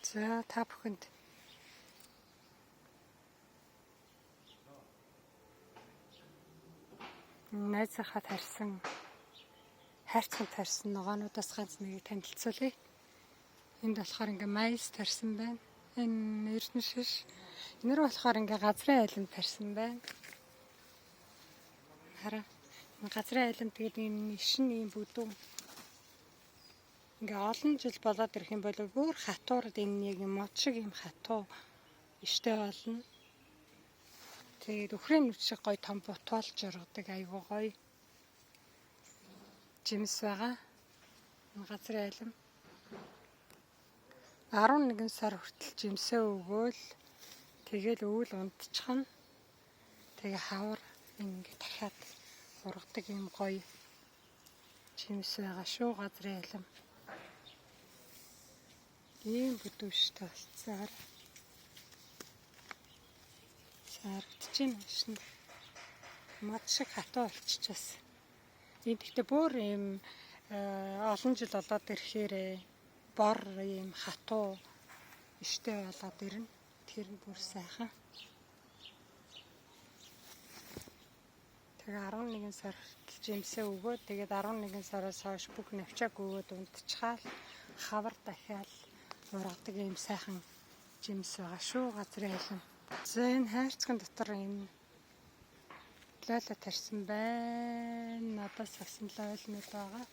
За та бүхэнд найзынхаа тарьсан хайрцагт тарьсан ногоонуудаас ганц нэгийг танилцуулъя. Энд болохоор ингээ майс тарьсан байна. Энэ эрдэнэ шиш. Энэр болохоор ингээ газрын айланд тарьсан байна. Хараа. Газрын айланд тэгээд энэ ишин ийм бүдүүн. Ингээ олон жил болоод ирэх юм бол бүр хатуурд энэ яг мод шиг юм хатуу иштэй болно. Тэгээд өхрийн нүч шиг гоё том бутуулж оргодог айгуу гоё жимс байгаа. Энэ газрын айлан 11 сар хүртэл жимсээ өгөөл тэгэл өвөл унтчихна. Тэгээ хавар ингэ дахиад ургадаг юм гоё жимс байгаа шүү газрын айлан. Ийм бүдүүштэй болцоор харагдаж байна шин. Мод шиг хатуу болчихсон. Энд ихтэй бүр ийм олон жил болоод ирэхээр бор ийм хатуу иштэй болоод ирнэ. Тэр нь бүр сайхан. Тэгээ 11 сар жимсээ өгөөд тэгээд 11 сараас хойш бүх навчааг өгөөд унтчихаал хавар дахиад ургадаг ийм сайхан жимс байгаа шүү газрын айлан. За энэ хайрцагын дотор энэ лайла тарьсан байна. Надаас авсан лайлнууд байгаа.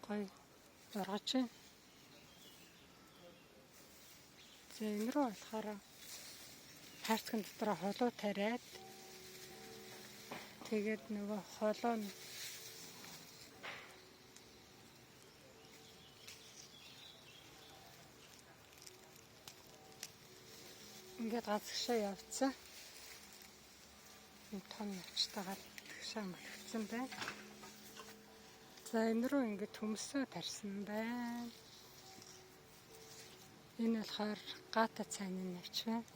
Гоё ургаж байна. За энэ рүү болохоор хайрцагын дотор холоо тариад тэгээд нөгөө холоо нь ингээд газагшаа явцсан. Энэ том навчтайгаар тэгшээ мөлгцэн байна. За энэ рүү ингээд төмсөө тарьсан байна. Энэ болохоор гата цайны навч байна.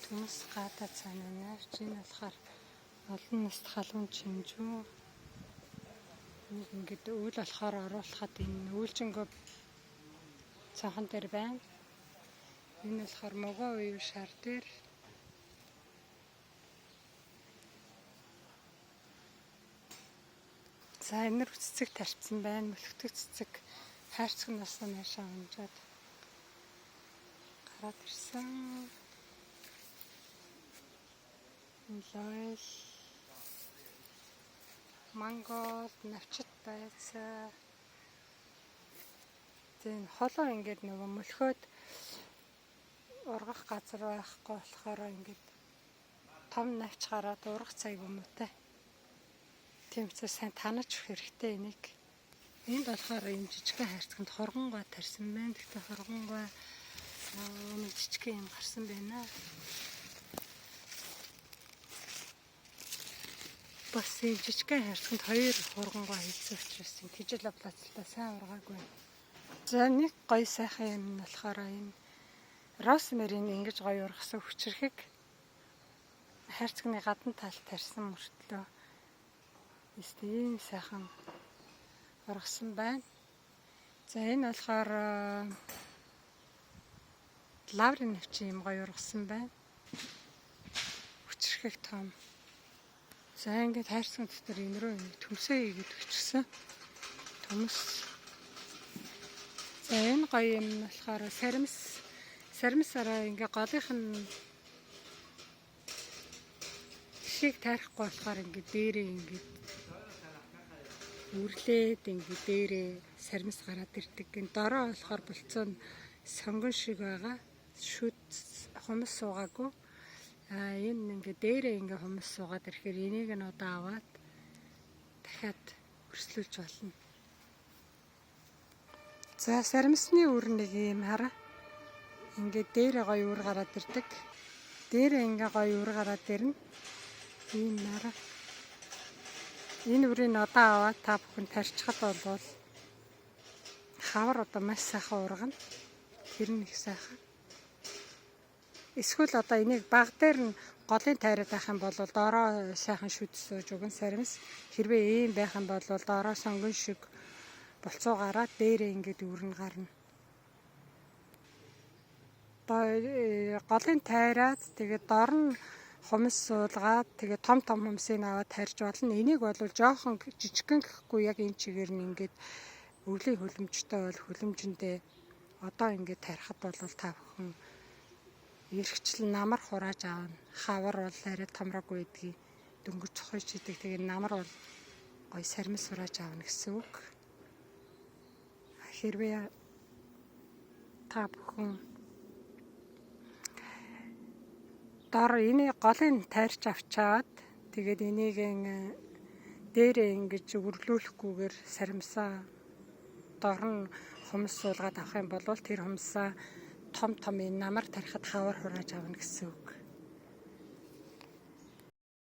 Төмс гата цайны навч. Энэ болохоор олон наст халуун чинжүү. Ингээд үйл болохоор оруулахад энэ үйлчингөө цахан дээр байна. Энэ болохоор могоо уу шар дээр. За энэ рүү цэцэг тарьсан байна. Мөлхтөг цэцэг хайрцагнаас наашаа унжаад гараад ирсэн. Лойл мангол навчит байцаа. Тийм холоо ингээд нөгөө мөлхөөд ургах газар байхгүй болохоор ингээд том навч гараад ургах цаг юм уу те. Тийм ч сайн танаж өгөх хэрэгтэй энийг. Энд болохоор юм жижигхэн хайрцагт хоргонгой тарьсан байна. Гэхдээ хоргонгой нэг жижигхэн юм гарсан байна. Бас юм жижигхэн хайрцагт хоёр хоргонгой хийсэн учраас юм тижэл плацлаа сайн ургаагүй. За нэг гоё сайхан юм нь болохоор энэ розмерийн ингэж гоё ургасан хүчрэхэг хайрцагны гадна талд тарьсан мөртлөө ийм сайхан ургасан байна. За энэ болохоор лаврын навчин юм гоё ургасан байна. Хүчрэхэг том. За ингээд хайрцагын дотор энэ рүү төмсөө хийгээд өчсөн. Төмс. За энэ гоё юм болохоор сарамсараа ингээ голынх нь шиг тайрахгүй болохоор ингээ дээрээ ингээ үрлээд ингээ дээрээ сарамс гараад ирдэг. Энэ дороо болохоор болцоо нь сонгон шиг байгаа. Шүд хумс суугаагүй. Энэ ингээ дээрээ ингээ хумс суугаад ирэхээр энийг нь одоо аваад дахиад өрслүүлж болно. За сарамсны үр нэг юм хараа. Ингээ дээрээ гоё үр гараад ирдэг. Дээрээ ингээ гоё үр гараад ирнэ. Ийм нараа. Энэ үрийг одоо аваад та бүхэн тарьчихад болвол хавар одоо маш сайхан ургана. Тэр нь их сайхан. Эсвэл одоо энийг баг дээр нь голын тайраад байх юм бол доороо сайхан шүд сууж өгөн саримс. Хэрвээ ийм байх юм бол доороо сонгон шиг болцоо гараад дээрээ ингээд өрн гарна. Голын тайраад тэгээд дор нь хумс суулгаад тэгээд том хумсыг аваад тарьж болно. Энийг бол жоохон жижигхэн гэхгүй яг энэ чигээр нь ингээд өвлийн хөлөмжтэй бол хөлөмжөндөө одоо ингээд тарихад бол та бүхэн эргчлэн намар хурааж аавна. Хавар бол арай томроогүй гэдгийг дөнгөж цохиж идэг. Тэгээд намар бол гой сармис хурааж аавна гэсэн үг. Хэрвээ та бүхэн дор энийг голын тайрч авчаад тэгээд энийг дээрээ ингэж өрлүүлэхгүйгээр саримсаа дор нь хумс суулгаад авах юм бол тэр хумсаа том намар тарихад хавар хурааж авна гэсэн үг.